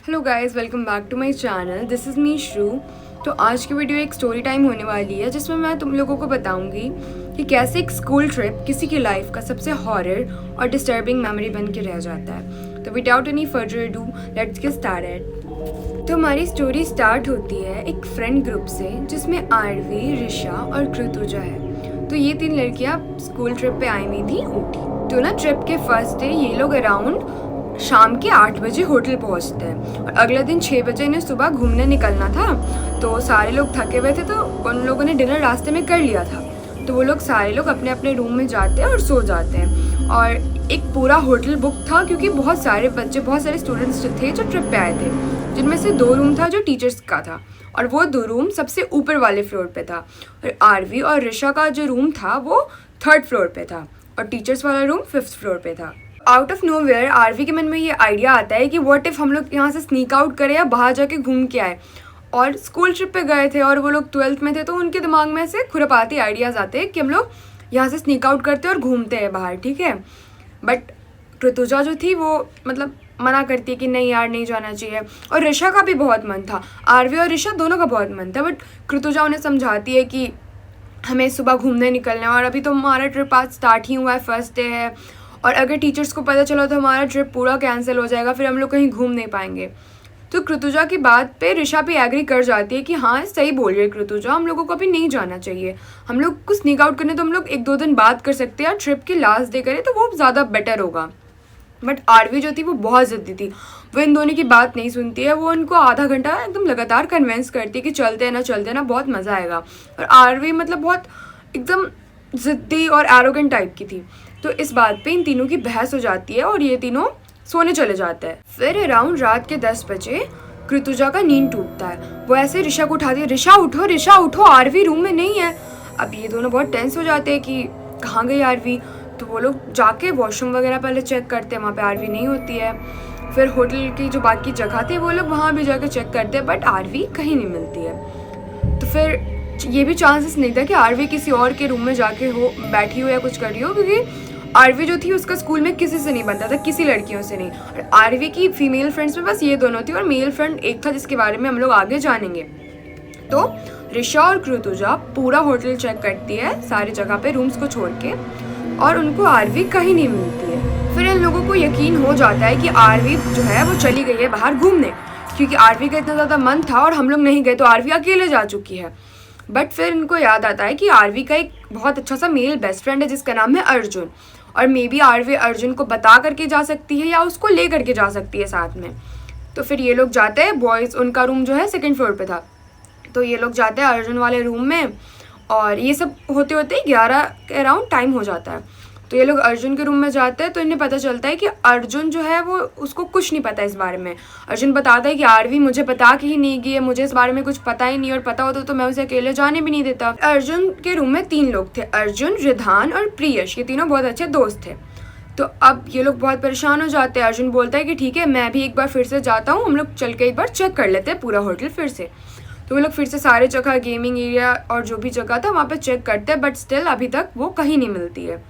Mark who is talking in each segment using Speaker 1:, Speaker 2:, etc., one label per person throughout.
Speaker 1: Hello guys, welcome back to my channel. This is me Shru. तो आज की video एक स्टोरी टाइम होने वाली है जिसमें मैं तुम लोगों को बताऊंगी कि कैसे एक स्कूल ट्रिप किसी की लाइफ का सबसे हॉरर और डिस्टर्बिंग मेमोरी बन के रह जाता है। तो without any further do let's get started. तो हमारी स्टोरी स्टार्ट होती है एक फ्रेंड ग्रुप से जिसमें आरवी, ऋषा और कृतुजा है। तो ये 3 लड़कियां स्कूल ट्रिप पे आई हुई थी ऊटी। तो ना ट्रिप के फर्स्ट डे ये लोग अराउंड शाम के 8 बजे होटल पहुंचते हैं और अगले दिन 6 बजे इन्हें सुबह घूमने निकलना था। तो सारे लोग थके हुए थे तो उन लोगों ने डिनर रास्ते में कर लिया था। तो वो लोग सारे लोग अपने अपने रूम में जाते हैं और सो जाते हैं। और एक पूरा होटल बुक था क्योंकि बहुत सारे बच्चे, बहुत सारे स्टूडेंट्स थे जो ट्रिप पे आए थे, जिनमें से 2 रूम था जो टीचर्स का था और वो 2 रूम सबसे ऊपर वाले फ्लोर पे था। और आरवी और ऋषा का जो रूम था वो 3rd फ्लोर पे था और टीचर्स वाला रूम 5th फ्लोर पे था। आउट ऑफ नोवेयर आरवी के मन में ये आइडिया आता है कि व्हाट इफ़ हम लोग यहाँ से स्नीक आउट करें या बाहर जाके घूम के आए। और स्कूल ट्रिप पे गए थे और वो लोग 12th में थे तो उनके दिमाग में से खुरापाती आइडियाज़ आते हैं कि हम लोग यहाँ से स्नीक आउट करते हैं और घूमते हैं बाहर, ठीक है। बट कृतुजा जो थी वो मतलब मना करती है कि नहीं यार, नहीं जाना चाहिए। और ऋषा का भी बहुत मन था, आरवी और ऋषा दोनों का बहुत मन था। बट कृतुजा उन्हें समझाती है कि हमें सुबह घूमने निकलना है और अभी तो हमारा ट्रिप आज स्टार्ट ही हुआ है, फर्स्ट डे है और अगर टीचर्स को पता चला तो हमारा ट्रिप पूरा कैंसिल हो जाएगा, फिर हम लोग कहीं घूम नहीं पाएंगे। तो कृतुजा की बात पे ऋषा भी एग्री कर जाती है कि हाँ सही बोल रही है कृतुजा, हम लोगों को अभी नहीं जाना चाहिए। हम लोग को स्नीक आउट करने तो हम लोग 1-2 दिन बाद कर सकते हैं और ट्रिप के लास्ट डे करें तो वो ज़्यादा बेटर होगा। बट आरवी जो थी वो बहुत ज़िद्दी थी, वो इन दोनों की बात नहीं सुनती है। वो उनको आधा घंटा एकदम लगातार कन्विंस करती है कि चलते हैं ना बहुत मज़ा आएगा। और आरवी मतलब बहुत एकदम ज़िद्दी और एरोगेंट टाइप की थी। तो इस बात पे इन तीनों की बहस हो जाती है और ये तीनों सोने चले जाते हैं। फिर अराउंड रात के 10 बजे कृतुजा का नींद टूटता है। वो ऐसे ऋषा को उठाती है, ऋषा उठो, आरवी रूम में नहीं है। अब ये दोनों बहुत टेंस हो जाते हैं कि कहाँ गई आरवी। तो वो लोग जाके वॉशरूम वगैरह पहले चेक करते हैं, वहाँ पे आरवी नहीं होती है। फिर होटल की जो बाकी जगह थी वो लोग वहाँ भी जाके चेक करते हैं बट आरवी कहीं नहीं मिलती है। तो फिर ये भी चांसेस नहीं था कि आरवी किसी और के रूम में जाके बैठी हो या कुछ कर रही हो, क्योंकि आरवी जो थी उसका स्कूल में किसी से नहीं बनता था, किसी लड़कियों से नहीं। और आरवी की फीमेल फ्रेंड्स में बस ये दोनों थी और मेल फ्रेंड एक था जिसके बारे में हम लोग आगे जानेंगे। तो ऋषा और कृतुजा पूरा होटल चेक करती है सारी जगह पे रूम्स को छोड़ के और उनको आरवी कहीं नहीं मिलती है। फिर इन लोगों को यकीन हो जाता है कि आरवी जो है वो चली गई है बाहर घूमने, क्योंकि आरवी का इतना ज़्यादा मन था और हम लोग नहीं गए तो आरवी अकेले जा चुकी है। बट फिर इनको याद आता है कि आरवी का एक बहुत अच्छा सा मेल बेस्ट फ्रेंड है जिसका नाम है अर्जुन, और मे बी आरवी अर्जुन को बता करके जा सकती है या उसको ले करके जा सकती है साथ में। तो फिर ये लोग जाते हैं, बॉयज़ उनका रूम जो है 2nd फ्लोर पे था, तो ये लोग जाते हैं अर्जुन वाले रूम में और ये सब होते होते 11 के अराउंड टाइम हो जाता है। तो ये लोग अर्जुन के रूम में जाते हैं तो इन्हें पता चलता है कि अर्जुन जो है वो उसको कुछ नहीं पता इस बारे में। अर्जुन बताता है कि आरवी मुझे बता के ही नहीं गई है, मुझे इस बारे में कुछ पता ही नहीं, और पता होता तो मैं उसे अकेले जाने भी नहीं देता। अर्जुन के रूम में 3 लोग थे, अर्जुन, रिधान और प्रियश। ये तीनों बहुत अच्छे दोस्त थे। तो अब ये लोग बहुत परेशान हो जाते हैं। अर्जुन बोलता है कि ठीक है मैं भी एक बार फिर से जाता हूँ, हम लोग चल के एक बार चेक कर लेते हैं पूरा होटल फिर से। तो वो लोग फिर से सारे जगह, गेमिंग एरिया और जो भी जगह था वहाँ पे चेक करते हैं, बट स्टिल अभी तक वो कहीं नहीं मिलती है।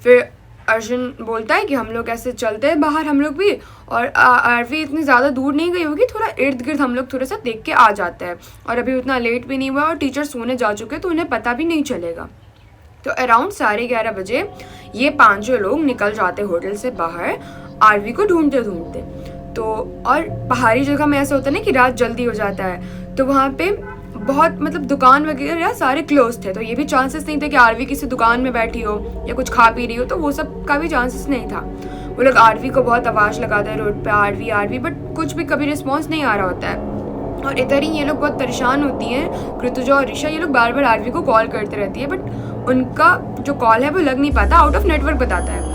Speaker 1: फिर अर्जुन बोलता है कि हम लोग ऐसे चलते हैं बाहर हम लोग भी, और आरवी इतनी ज़्यादा दूर नहीं गई होगी, थोड़ा इर्द गिर्द हम लोग थोड़ा सा देख के आ जाते हैं। और अभी उतना लेट भी नहीं हुआ और टीचर सोने जा चुके तो उन्हें पता भी नहीं चलेगा। तो अराउंड 11:30 बजे ये 5 लोग निकल जाते होटल से बाहर आरवी को ढूंढते ढूंढते। तो और पहाड़ी जगह में ऐसा होता है ना कि रात जल्दी हो जाता है, तो वहाँ पे बहुत मतलब दुकान वगैरह सारे क्लोज थे, तो ये भी चांसेस नहीं थे कि आरवी किसी दुकान में बैठी हो या कुछ खा पी रही हो, तो वो सब का भी चांसेस नहीं था। वो लोग आरवी को बहुत आवाज़ लगाते हैं रोड पे, आरवी, बट कुछ भी कभी रिस्पॉन्स नहीं आ रहा होता है। और इधर ही ये लोग बहुत परेशान होती हैं, कृतुजा और ऋषा, ये लोग बार बार आरवी को कॉल करते रहती है बट उनका जो कॉल है वो लग नहीं पाता, आउट ऑफ नेटवर्क बताता है।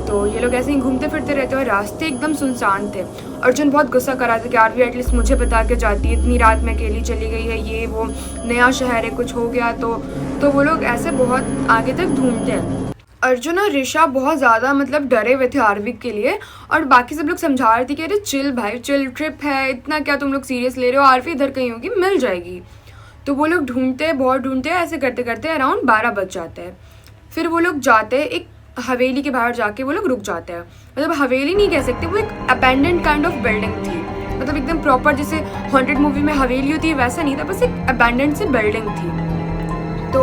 Speaker 1: तो ये लोग ऐसे ही घूमते फिरते रहते हैं और रास्ते एकदम सुनसान थे। अर्जुन बहुत गुस्सा कर रहा था कि आरवी एटलीस्ट मुझे बता के जाती है, इतनी रात में अकेली चली गई है, ये वो नया शहर है, कुछ हो गया तो वो लोग ऐसे बहुत आगे तक ढूंढते हैं। अर्जुन और ऋषा बहुत ज़्यादा मतलब डरे हुए थे आरवी के लिए, और बाकी सब लोग समझा रहे थे कि अरे चिल भाई, चिल, ट्रिप है, इतना क्या तुम लोग सीरियस ले रहे हो, आरवी इधर कहीं होगी, मिल जाएगी। तो वो लोग ढूंढते हैं, बहुत ढूंढते हैं, ऐसे करते करते अराउंड 12 बज जाते हैं। फिर वो लोग जाते हैं एक हवेली के बाहर, जाके वो लोग रुक जाते हैं। मतलब हवेली नहीं कह सकते, वो एक अबैंडन्ड काइंड ऑफ बिल्डिंग थी मतलब एकदम प्रॉपर जैसे हॉन्टेड मूवी में हवेली होती है वैसा नहीं था, बस एक अबैंडन्ड सी बिल्डिंग थी। तो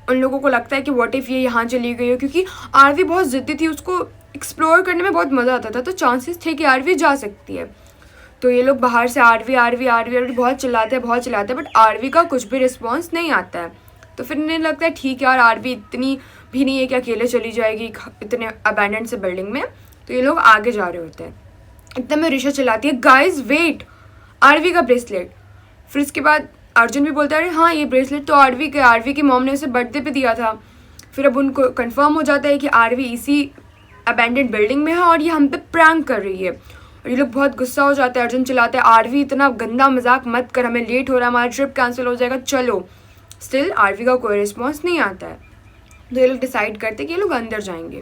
Speaker 1: उन लोगों को लगता है कि व्हाट इफ़ ये यहाँ चली गई हो, क्योंकि आरवी बहुत ज़िद्दी थी, उसको एक्सप्लोर करने में बहुत मज़ा आता था, तो चांसेस थे कि आरवी जा सकती है। तो ये लोग बाहर से आरवी आरवी आरवी आरवी बहुत चिल्लाते हैं, बट आरवी का कुछ भी रिस्पॉन्स नहीं आता है। तो फिर इन्हें लगता है ठीक है यार, आरवी इतनी भी नहीं है कि अकेले चली जाएगी इतने अबैंडन्ड से बिल्डिंग में। तो ये लोग आगे जा रहे होते हैं, एकदम में ऋषा चिल्लाती है गाइज वेट, आरवी का ब्रेसलेट। फिर इसके बाद अर्जुन भी बोलता है अरे हाँ, ये ब्रेसलेट तो आरवी की मॉम ने उसे बर्थडे पे दिया था। फिर अब उनको कंफर्म हो जाता है कि आरवी इसी अबैंडन्ड बिल्डिंग में है और ये हम पे प्रैंक कर रही है। और ये लोग बहुत गुस्सा हो जाते हैं, अर्जुन चिल्लाते हैं आरवी इतना गंदा मजाक मत कर, हमें लेट हो रहा है, हमारा ट्रिप कैंसिल हो जाएगा, चलो। स्टिल आरवी का कोई रिस्पॉन्स नहीं आता है। तो ये लोग डिसाइड करते हैं कि ये लोग अंदर जाएंगे,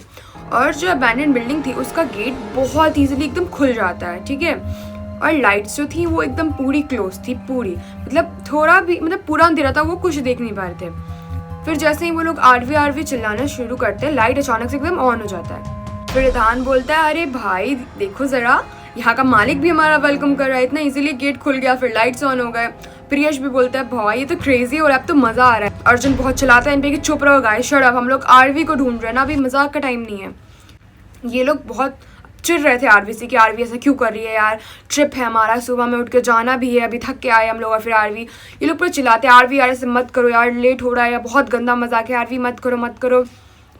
Speaker 1: और जो अबैंडन्ड बिल्डिंग थी उसका गेट बहुत ईजिली एकदम खुल जाता है, ठीक है। और लाइट्स जो थी वो एकदम पूरी क्लोज थी, पूरी मतलब थोड़ा भी मतलब पूरा अंधेरा था, वो कुछ देख नहीं पा रहे थे। फिर जैसे ही वो लोग आरवी चिल्लाना शुरू करते हैं, लाइट अचानक से एकदम ऑन हो जाता है। फिर रिधान बोलता है अरे भाई देखो ज़रा, यहाँ का मालिक भी हमारा वेलकम कर रहा है, इतना इजीली गेट खुल गया, फिर लाइट्स ऑन हो गए। प्रियश भी बोलता है भाई ये तो क्रेजी हो रहा है, अब तो मज़ा आ रहा है। अर्जुन बहुत चिल्लाता है इन पे कि चुप रहो गाइस, शट अप, हम लोग आरवी को ढूंढ रहे हैं ना, अभी मजाक का टाइम नहीं है। ये लोग बहुत चिढ़ रहे थे आरवी से कि आरवी ऐसा क्यों कर रही है यार, ट्रिप है हमारा, सुबह में उठ के जाना भी है, अभी थक के आए हम लोग। और फिर आरवी, ये लोग पूरे चिल्लाते हैं आरवी यार ऐसे मत करो यार, लेट हो रहा है, बहुत गंदा मजाक है, आरवी मत करो मत करो।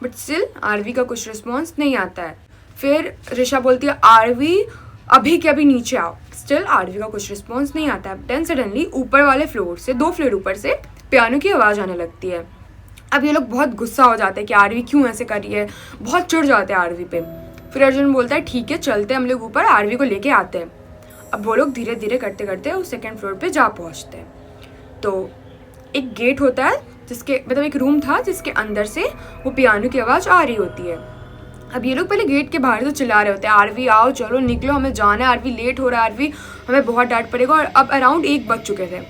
Speaker 1: बट स्टिल आरवी का कुछ रिस्पॉन्स नहीं आता है। फिर ऋषा बोलती है आरवी अभी के अभी नीचे आओ, स्टिल आरवी का कुछ रिस्पॉन्स नहीं आता है। देन सडनली ऊपर वाले फ्लोर से, 2 फ्लोर ऊपर से पियानो की आवाज़ आने लगती है। अब ये लोग बहुत गुस्सा हो जाते हैं कि आरवी क्यों ऐसे कर रही है, बहुत चिढ़ जाते हैं आरवी पे। फिर अर्जुन बोलता है ठीक है चलते हम लोग ऊपर, आरवी को लेके आते हैं। अब वो लोग धीरे धीरे करते करते उस 2nd फ्लोर पे जा पहुंचते हैं। तो एक गेट होता है जिसके मतलब एक रूम था जिसके अंदर से वो पियानो की आवाज़ आ रही होती है। अब ये लोग पहले गेट के बाहर तो चिल्ला रहे होते हैं आरवी आओ चलो निकलो, हमें जाना है, आरवी लेट हो रहा है, आरवी हमें बहुत डांट पड़ेगा। और अब अराउंड 1 बज चुके थे,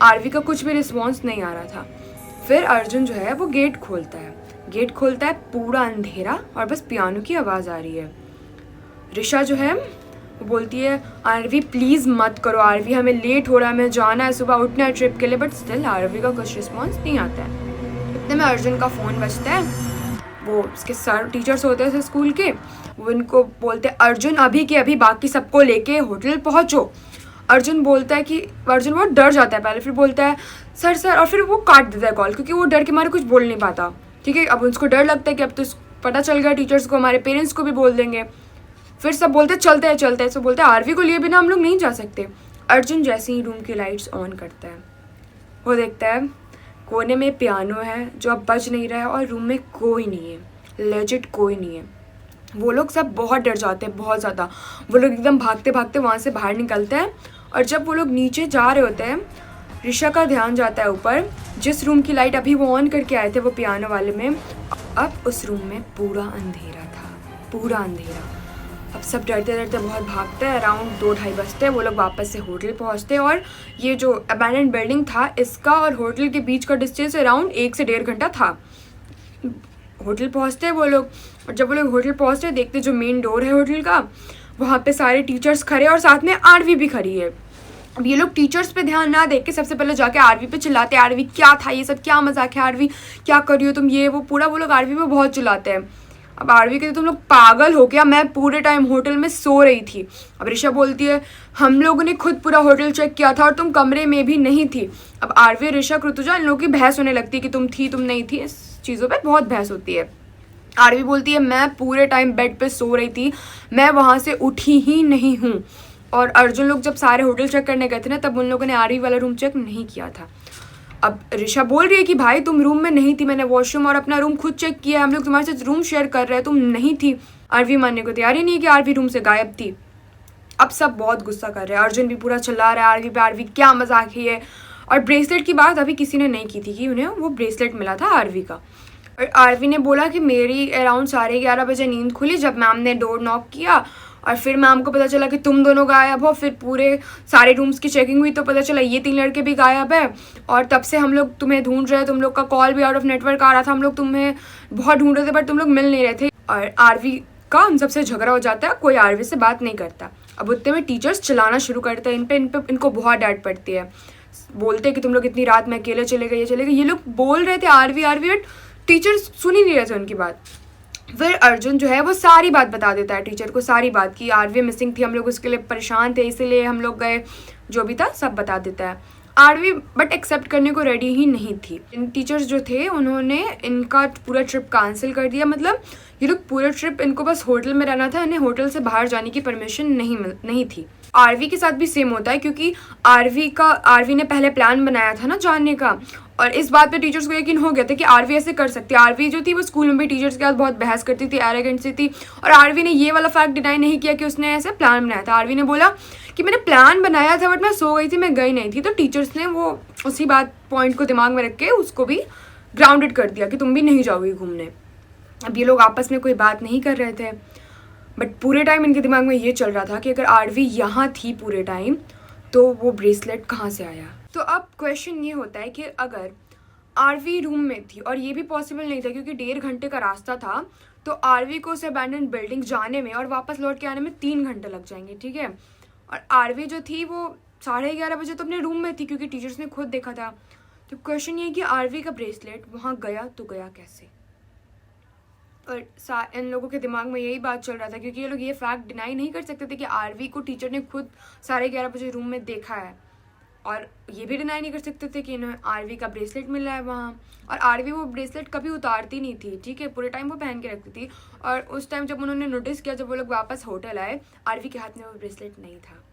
Speaker 1: आरवी का कुछ भी रिस्पॉन्स नहीं आ रहा था। फिर अर्जुन जो है वो गेट खोलता है, पूरा अंधेरा और बस पियानो की आवाज़ आ रही है। ऋषा जो है वो बोलती है आरवी प्लीज़ मत करो, आरवी हमें लेट हो रहा है, हमें जाना है, सुबह उठना है ट्रिप के लिए। बट स्टिल आरवी का कुछ रिस्पॉन्स नहीं आता है। इतने में अर्जुन का फ़ोन बजता है, वो उसके सर टीचर्स होते हैं स्कूल के, वो इनको बोलते हैं अर्जुन अभी के अभी बाकी सबको लेके होटल पहुँचो। अर्जुन बोलता है कि अर्जुन बहुत डर जाता है पहले, फिर बोलता है सर, और फिर वो काट देता है कॉल क्योंकि वो डर के मारे कुछ बोल नहीं पाता, ठीक है। अब उसको डर लगता है कि अब तो पता चल गया टीचर्स को, हमारे पेरेंट्स को भी बोल देंगे। फिर सब बोलते चलते हैं, सब बोलते हैं आरवी को लिए बिना हम लोग नहीं जा सकते। अर्जुन जैसे ही रूम की लाइट्स ऑन करता है, वो देखता है कोने में पियानो है जो अब बज नहीं रहा है और रूम में कोई नहीं है, लेजिट कोई नहीं है। वो लोग सब बहुत डर जाते हैं, बहुत ज़्यादा। वो लोग एकदम भागते भागते वहाँ से बाहर निकलते हैं, और जब वो लोग नीचे जा रहे होते हैं ऋषा का ध्यान जाता है ऊपर, जिस रूम की लाइट अभी वो ऑन करके आए थे वो पियानो वाले में, अब उस रूम में पूरा अंधेरा था, पूरा अंधेरा। अब सब डरते डरते बहुत भागते हैं, अराउंड 2-2:30 बजते हैं, वो लोग वापस से होटल पहुंचते हैं। और ये जो अबैंडन्ड बिल्डिंग था इसका और होटल के बीच का डिस्टेंस अराउंड 1 से 1.5 घंटा था। होटल पहुंचते हैं वो लोग, और जब वो लोग होटल पहुंचते हैं देखते जो मेन डोर है होटल का, वहाँ पे सारे टीचर्स खड़े और साथ में आरवी भी खड़ी है। अब ये लोग टीचर्स पे ध्यान ना देख के सबसे पहले जाके आरवी पे चिल्लाते हैं आरवी क्या था ये सब, क्या मजाक है, आरवी क्या कर रही हो तुम, ये वो पूरा वो लोग आरवी पे बहुत चिल्लाते हैं। अब आरवी कहते तुम लोग पागल हो क्या, मैं पूरे टाइम होटल में सो रही थी। अब ऋषा बोलती है हम लोगों ने खुद पूरा होटल चेक किया था और तुम कमरे में भी नहीं थी। अब आरवी, ऋषा, कृतुजा इन लोगों की बहस होने लगती है कि तुम थी तुम नहीं थी, इस चीज़ों पर बहुत बहस होती है। आरवी बोलती है मैं पूरे टाइम बेड पे सो रही थी, मैं वहाँ से उठी ही नहीं हूँ। और अर्जुन लोग जब सारे होटल चेक करने गए थे ना, तब उन लोगों ने आरवी वाला रूम चेक नहीं किया था। अब ऋषा बोल रही है कि भाई तुम रूम में नहीं थी, मैंने वॉशरूम और अपना रूम खुद चेक किया, हम लोग तुम्हारे साथ रूम शेयर कर रहे हैं, तुम नहीं थी। आरवी मानने को तैयार ही नहीं है कि आरवी रूम से गायब थी। अब सब बहुत गुस्सा कर रहे हैं, अर्जुन भी पूरा चिल्ला रहा है आरवी पे, आरवी क्या मजाक है ये। और ब्रेसलेट की बात अभी किसी ने नहीं की थी कि उन्हें वो ब्रेसलेट मिला था आरवी का। और आरवी ने बोला कि मेरी अराउंड 11:30 बजे नींद खुली जब मैम ने डोर नॉक किया, और फिर मैम को पता चला कि तुम दोनों गायब हो। फिर पूरे सारे रूम्स की चेकिंग हुई तो पता चला ये 3 लड़के भी गायब है, और तब से हम लोग तुम्हें ढूंढ रहे हैं, तुम लोग का कॉल भी आउट ऑफ नेटवर्क आ रहा था, हम लोग तुम्हें बहुत ढूंढ रहे थे बट तुम लोग मिल नहीं रहे थे। और आरवी का हम सबसे झगड़ा हो जाता है, कोई आरवी से बात नहीं करता। अब उतने में टीचर्स चलाना शुरू करते हैं इनको बहुत डांट पड़ती है, बोलते हैं कि तुम लोग इतनी रात में अकेले चले गए। ये लोग बोल रहे थे आरवी बट टीचर्स सुन ही नहीं रहे थे उनकी बात। फिर अर्जुन जो है वो सारी बात बता देता है टीचर को, सारी बात कि आरवी मिसिंग थी, हम लोग उसके लिए परेशान थे, इसीलिए हम लोग गए, जो भी था सब बता देता है। आरवी बट एक्सेप्ट करने को रेडी ही नहीं थी। इन टीचर्स जो थे उन्होंने इनका पूरा ट्रिप कैंसिल कर दिया। मतलब ये लोग पूरा ट्रिप, इनको बस होटल में रहना था, इन्हें होटल से बाहर जाने की परमिशन नहीं थी। आरवी के साथ भी सेम होता है, क्योंकि आरवी ने पहले प्लान बनाया था ना जानने का, और इस बात पे टीचर्स को यकीन हो गया था कि आरवी ऐसे कर सकती है। आरवी जो थी वो स्कूल में भी टीचर्स के साथ बहुत बहस करती थी, एरोगेंट सी थी, और आरवी ने ये वाला फैक्ट डिनाई नहीं किया कि उसने ऐसे प्लान बनाया था। आरवी ने बोला कि मैंने प्लान बनाया था बट मैं सो गई थी, मैं गई नहीं थी। तो टीचर्स ने वो उसी पॉइंट को दिमाग में रख के उसको भी ग्राउंडेड कर दिया कि तुम भी नहीं जाओगी घूमने। अब ये लोग आपस में कोई बात नहीं कर रहे थे, बट पूरे टाइम इनके दिमाग में ये चल रहा था कि अगर आरवी यहाँ थी पूरे टाइम तो वो ब्रेसलेट कहाँ से आया। तो अब क्वेश्चन ये होता है कि अगर आरवी रूम में थी, और ये भी पॉसिबल नहीं था क्योंकि 1.5 घंटे का रास्ता था, तो आरवी को उस अबैंडन बिल्डिंग जाने में और वापस लौट के आने में 3 घंटे लग जाएंगे, ठीक है। और आरवी जो थी वो 11:30 बजे तो अपने रूम में थी, क्योंकि टीचर्स ने खुद देखा था। तो क्वेश्चन ये है कि आरवी का ब्रेसलेट वहाँ गया तो गया कैसे। और इन लोगों के दिमाग में यही बात चल रहा था, क्योंकि ये लोग ये फैक्ट डिनाई नहीं कर सकते थे कि आरवी को टीचर ने खुद 11:30 बजे रूम में देखा है, और ये भी डिनाई नहीं कर सकते थे कि इन्हें आरवी का ब्रेसलेट मिला है वहाँ। और आरवी वो ब्रेसलेट कभी उतारती नहीं थी, ठीक है, पूरे टाइम वो पहन के रखती थी। और उस टाइम जब उन्होंने नोटिस किया, जब वो लोग वापस होटल आए, आरवी के हाथ में वो ब्रेसलेट नहीं था।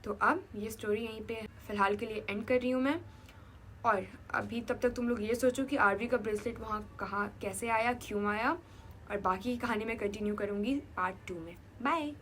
Speaker 1: तो अब ये स्टोरी यहीं पे फ़िलहाल के लिए एंड कर रही हूँ मैं। और अभी तब तक तुम लोग ये सोचो कि आरवी का ब्रेसलेट वहाँ कहाँ कैसे आया, क्यों आया, और बाकी की कहानी मैं कंटिन्यू करूँगी पार्ट 2 में। बाय।